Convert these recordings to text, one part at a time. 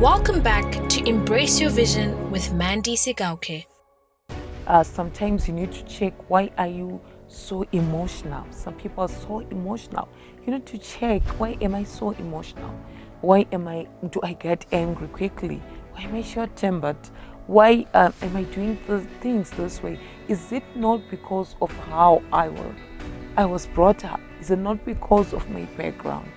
Welcome back to Embrace Your Vision with Mandy Sigauke. Sometimes you need to check, why are you so emotional? Some people are so emotional. You need to check, why am I so emotional? Do I get angry quickly? Why am I short-tempered? Why am I doing the things this way? Is it not because of how I was brought up? Is it not because of my background?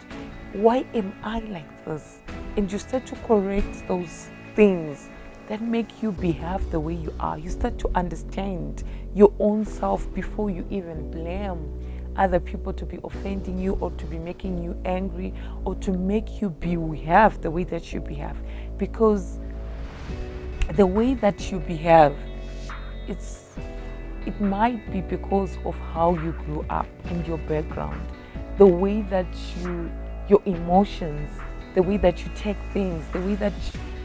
Why am I like this? And you start to correct those things that make you behave the way you are. You start to understand your own self before you even blame other people to be offending you or to be making you angry or to make you behave the way that you behave. Because the way that you behave, it might be because of how you grew up and your background, the way that your emotions, the way that you take things, the way that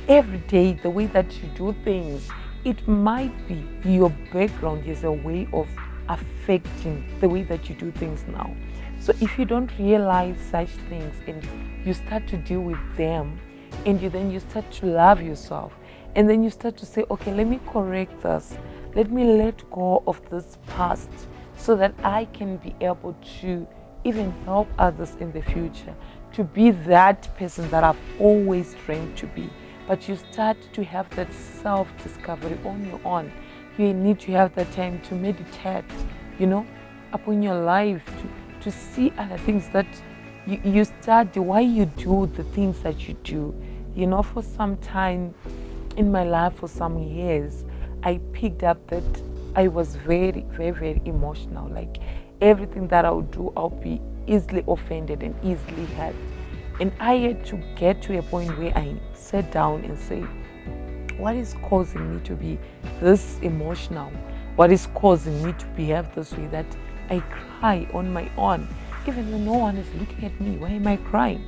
every day, the way that you do things. It might be your background is a way of affecting the way that you do things now. So if you don't realize such things and you start to deal with them, and you start to love yourself, and then you start to say, okay, let me correct this. Let me let go of this past so that I can be able to even help others in the future, to be that person that I've always dreamed to be. But you start to have that self-discovery on your own. You need to have that time to meditate, upon your life, to see other things that you study, why you do the things that you do. For some time in my life, for some years, I picked up that I was very, very, very emotional. Like everything that I would do, I'll be easily offended and easily hurt. And I had to get to a point where I sat down and say, what is causing me to be this emotional? What is causing me to behave this way, that I cry on my own? Even when no one is looking at me, why am I crying?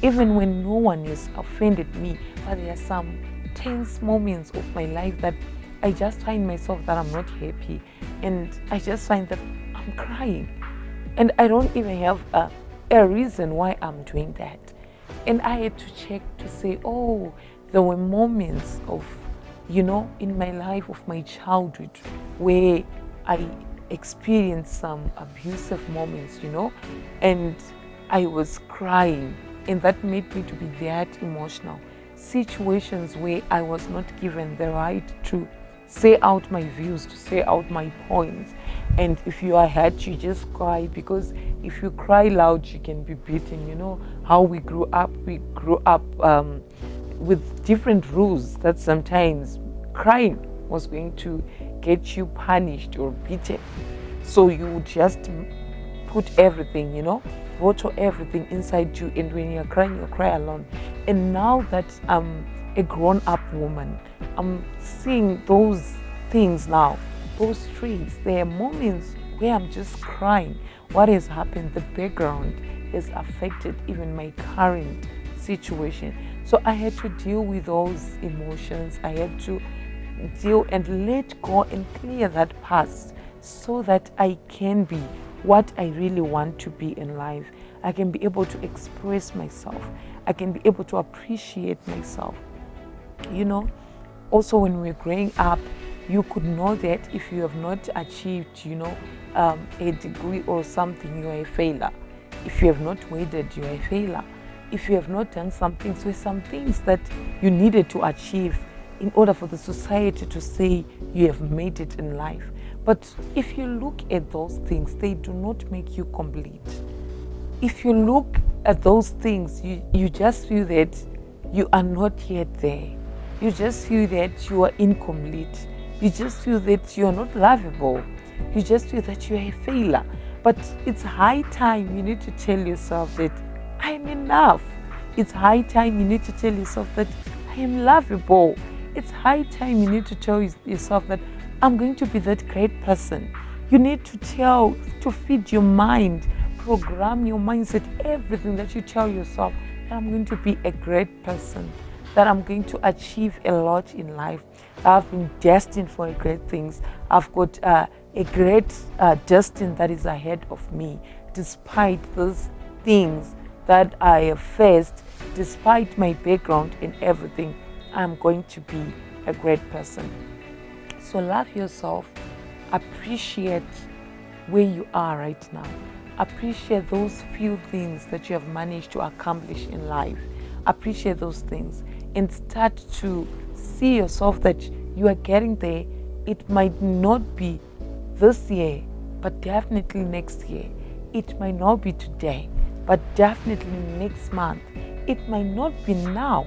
Even when no one has offended me, but there are some tense moments of my life that I just find myself that I'm not happy, and I just find that I'm crying. And I don't even have a reason why I'm doing that. And I had to check to say, oh, there were moments of, in my life of my childhood where I experienced some abusive moments, and I was crying, and that made me to be that emotional. Situations where I was not given the right to say out my views, to say out my points. And if you are hurt, you just cry, because if you cry loud, you can be beaten. How we grew up with different rules, that sometimes crying was going to get you punished or beaten. So you would just put everything, water everything inside you, and when you're crying, you cry alone. And now that I'm a grown-up woman, I'm seeing those things now, those traits. There are moments where I'm just crying. What has happened? The background has affected even my current situation. So I had to deal with those emotions. I had to deal and let go and clear that past so that I can be what I really want to be in life. I can be able to express myself. I can be able to appreciate myself. Also when we're growing up, you could know that if you have not achieved, a degree or something, you are a failure. If you have not waited, you are a failure. If you have not done something, so some things that you needed to achieve in order for the society to say you have made it in life. But if you look at those things, they do not make you complete. If you look at those things, you just feel that you are not yet there. You just feel that you are incomplete. You just feel that you are not lovable. You just feel that you are a failure. But it's high time you need to tell yourself that I am enough. It's high time you need to tell yourself that I am lovable. It's high time you need to tell yourself that I'm going to be that great person. You need to feed your mind, program your mindset, everything that you tell yourself, that I'm going to be a great person, that I'm going to achieve a lot in life. I've been destined for great things. I've got a great destiny that is ahead of me. despite those things that I have faced, despite my background and everything, I'm going to be a great person. So love yourself, appreciate where you are right now, appreciate those few things that you have managed to accomplish in life, appreciate those things, and start to see yourself that you are getting there. It might not be this year, but definitely next year. It might not be today, but definitely next month. It might not be now,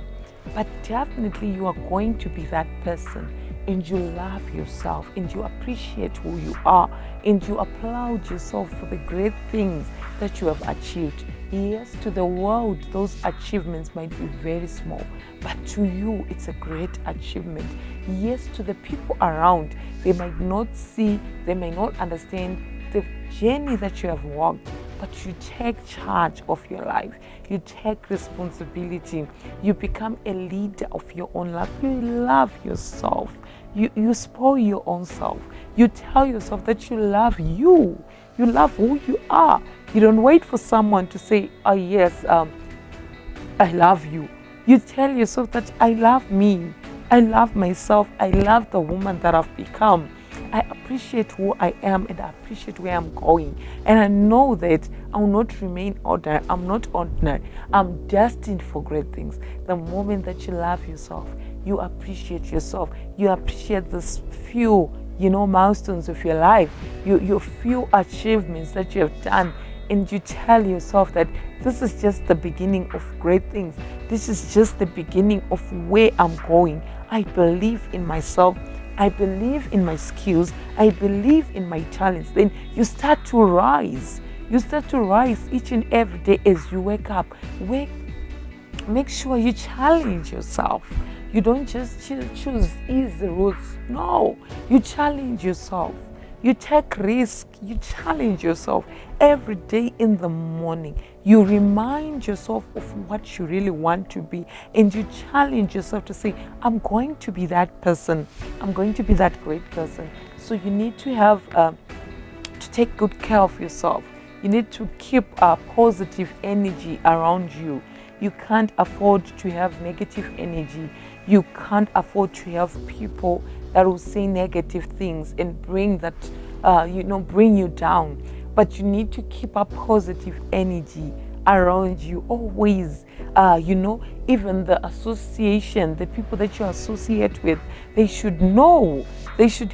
but definitely you are going to be that person. And you love yourself, and you appreciate who you are, and you applaud yourself for the great things that you have achieved. Yes, to the world, those achievements might be very small, but to you, it's a great achievement. Yes, to the people around, they might not see, they might not understand the journey that you have walked, but you take charge of your life. You take responsibility. You become a leader of your own life. You love yourself. You spoil your own self. You tell yourself that you love you. You love who you are. You don't wait for someone to say, oh yes, I love you. You tell yourself that I love me. I love myself. I love the woman that I've become. I appreciate who I am, and I appreciate where I'm going. And I know that I will not remain ordinary. I'm not ordinary. I'm destined for great things. The moment that you love yourself, you appreciate yourself. You appreciate these few, milestones of your life, your few achievements that you have done. And you tell yourself that this is just the beginning of great things. This is just the beginning of where I'm going. I believe in myself. I believe in my skills. I believe in my talents. Then you start to rise. You start to rise each and every day as you wake up. Make sure you challenge yourself. You don't just choose easy routes. No, you challenge yourself. You take risk. You challenge yourself every day in the morning. You remind yourself of what you really want to be, and you challenge yourself to say, I'm going to be that person. I'm going to be that great person. So you need to have to take good care of yourself. You need to keep a positive energy around you. You can't afford to have negative energy. You can't afford to have people that will say negative things and bring that, bring you down. But you need to keep a positive energy around you always. Even the association, the people that you associate with, they should know. They should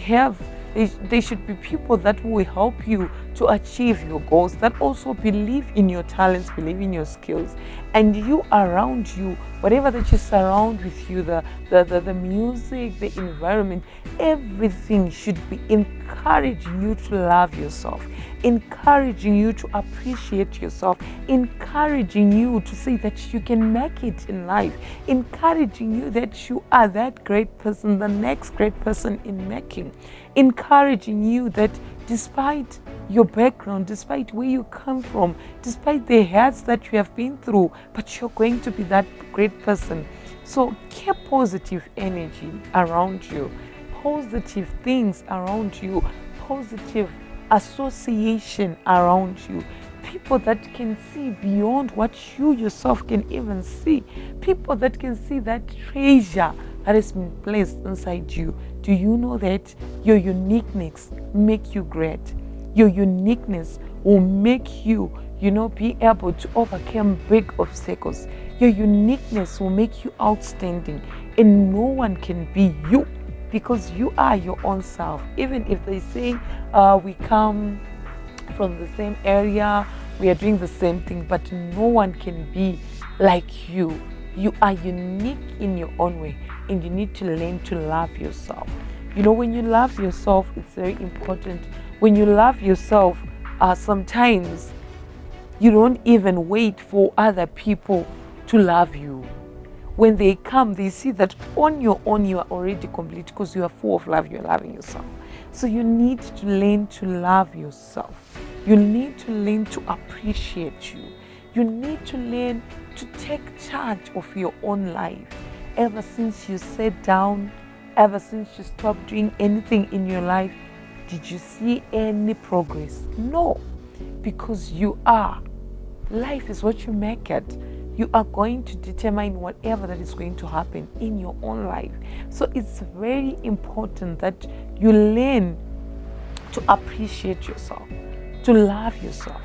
be people that will help you to achieve your goals, that also believe in your talents, believe in your skills. And you around you, whatever that you surround with you, the music, the environment, everything should be encouraging you to love yourself, encouraging you to appreciate yourself, encouraging you to say that you can make it in life, encouraging you that you are that great person, the next great person in making, encouraging you that despite your background, despite where you come from, despite the hurts that you have been through, but you're going to be that great person. So keep positive energy around you, positive things around you, positive association around you, people that can see beyond what you yourself can even see, people that can see that treasure that has been placed inside you. Do you know that your uniqueness make you great? Your uniqueness will make you, be able to overcome big obstacles. Your uniqueness will make you outstanding, and no one can be you because you are your own self. Even if they say we come from the same area, we are doing the same thing, but no one can be like you. You are unique in your own way, and you need to learn to love yourself. When you love yourself, it's very important. When you love yourself, sometimes you don't even wait for other people to love you. When they come, they see that on your own you are already complete because you are full of love. You're loving yourself. So you need to learn to love yourself. You need to learn to appreciate you. You need to learn to take charge of your own life. Ever since you sat down, ever since you stopped doing anything in your life, did you see any progress? No. because you are. Life is what you make it. You are going to determine whatever that is going to happen in your own life. So it's very important that you learn to appreciate yourself, to love yourself,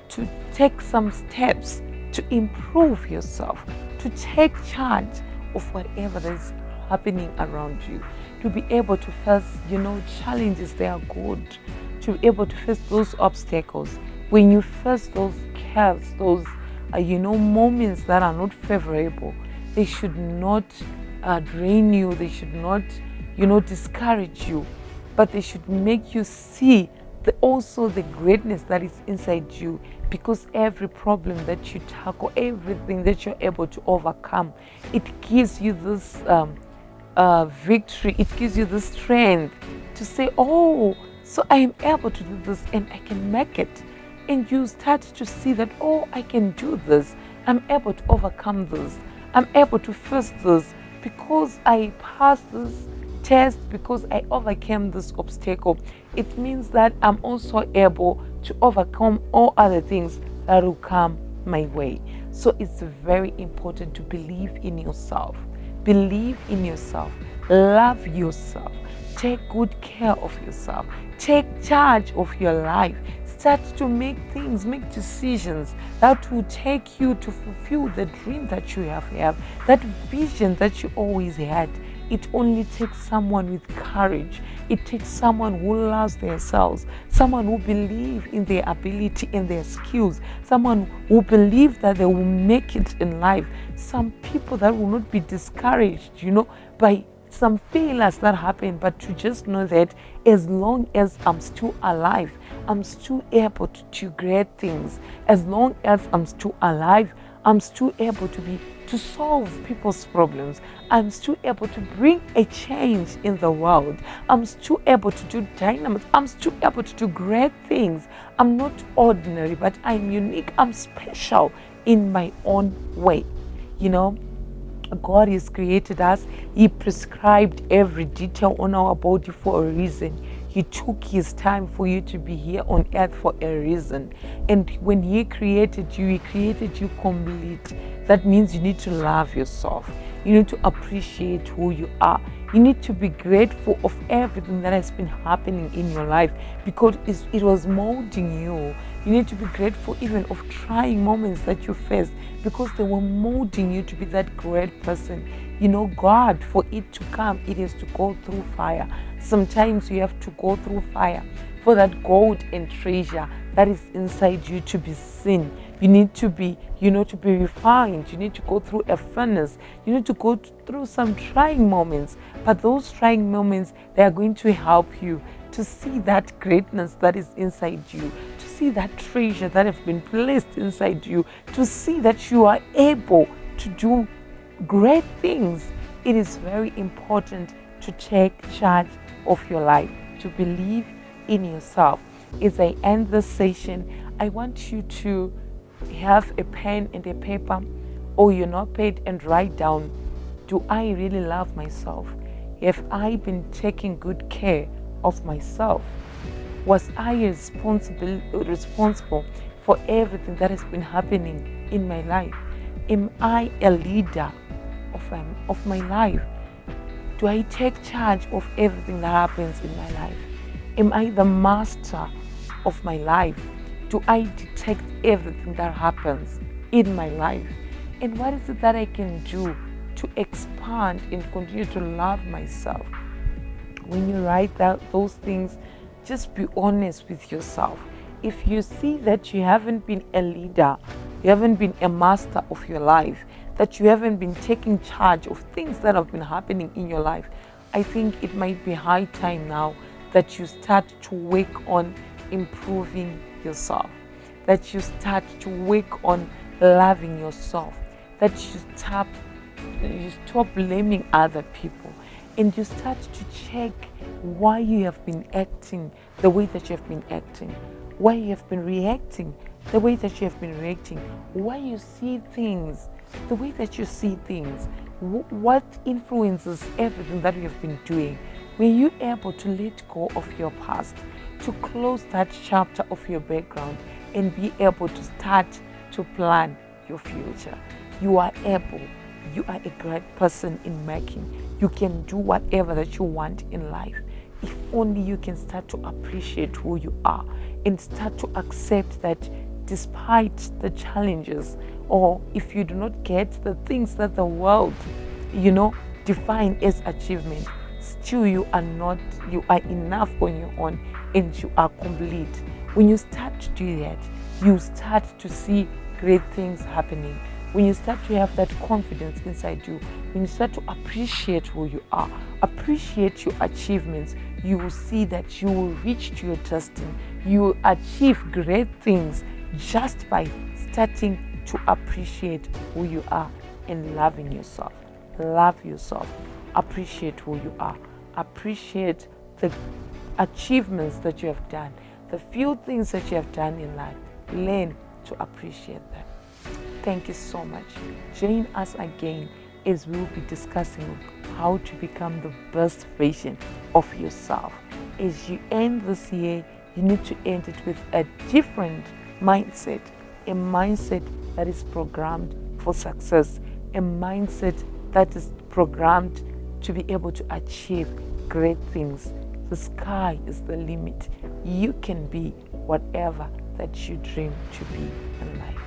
to take some steps to improve yourself, to take charge of whatever that is happening around you, to be able to face, challenges. They are good. To be able to face those obstacles. When you face those cares, those moments that are not favorable, they should not drain you. They should not, discourage you, but they should make you see also the greatness that is inside you, because every problem that you tackle, everything that you're able to overcome, it gives you this victory. It gives you the strength to say, oh, so I am able to do this and I can make it. And you start to see that, oh, I can do this. I'm able to overcome this. I'm able to face this because I passed this test, because I overcame this obstacle. It means that I'm also able to overcome all other things that will come my way. So it's very important to believe in yourself. Believe in yourself. Love yourself. Take good care of yourself. Take charge of your life. Start to make decisions that will take you to fulfill the dream that you have, that vision that you always had. It only takes someone with courage. It takes someone who loves themselves, someone who believes in their ability and their skills, someone who believes that they will make it in life. Some people that will not be discouraged, by some failures that happen, but to just know that as long as I'm still alive, I'm still able to do great things. As long as I'm still alive, I'm still able to solve people's problems. I'm still able to bring a change in the world. I'm still able to do dynamics. I'm still able to do great things. I'm not ordinary, but I'm unique. I'm special in my own way. God has created us. He prescribed every detail on our body for a reason. He took his time for you to be here on earth for a reason. And when he created you complete. That means you need to love yourself. You need to appreciate who you are. You need to be grateful of everything that has been happening in your life, because it was molding you. You need to be grateful even of trying moments that you faced, because they were molding you to be that great person. God, for it to come, it has to go through fire. Sometimes you have to go through fire for that gold and treasure that is inside you to be seen. You need to be, to be refined. You need to go through a furnace. You need to go through some trying moments. But those trying moments, they are going to help you to see that greatness that is inside you, to see that treasure that has been placed inside you, to see that you are able to do great things. It is very important to take charge of your life, to believe in yourself. As I end this session, I want you to have a pen and a paper or your notepad and write down, do I really love myself? Have I been taking good care of myself? Was I responsible for everything that has been happening in my life? Am I a leader of my life? Do I take charge of everything that happens in my life? Am I the master of my life? Do I detect everything that happens in my life? And what is it that I can do to expand and continue to love myself? When you write those things, just be honest with yourself. If you see that you haven't been a leader, you haven't been a master of your life, that you haven't been taking charge of things that have been happening in your life, I think it might be high time now that you start to work on improving yourself, that you start to work on loving yourself, that you stop blaming other people, and you start to check why you have been acting the way that you have been acting, why you have been reacting the way that you have been reacting, why you see things the way that you see things, what influences everything that you have been doing. Were you able to let go of your past, to close that chapter of your background and be able to start to plan your future. You are able. You are a great person in making. You can do whatever that you want in life. If only you can start to appreciate who you are and start to accept that despite the challenges, or if you do not get the things that the world, define as achievement, still you are enough on your own and you are complete. When you start to do that, you start to see great things happening. When you start to have that confidence inside you, when you start to appreciate who you are, appreciate your achievements, you will see that you will reach to your destiny. You will achieve great things just by starting to appreciate who you are and loving yourself. Love yourself. Appreciate who you are. Appreciate the achievements that you have done, the few things that you have done in life. Learn to appreciate them. Thank you so much. Join us again as we will be discussing how to become the best version of yourself. As you end this year, you need to end it with a different mindset, a mindset that is programmed for success, a mindset that is programmed to be able to achieve great things. The sky is the limit. You can be whatever that you dream to be in life.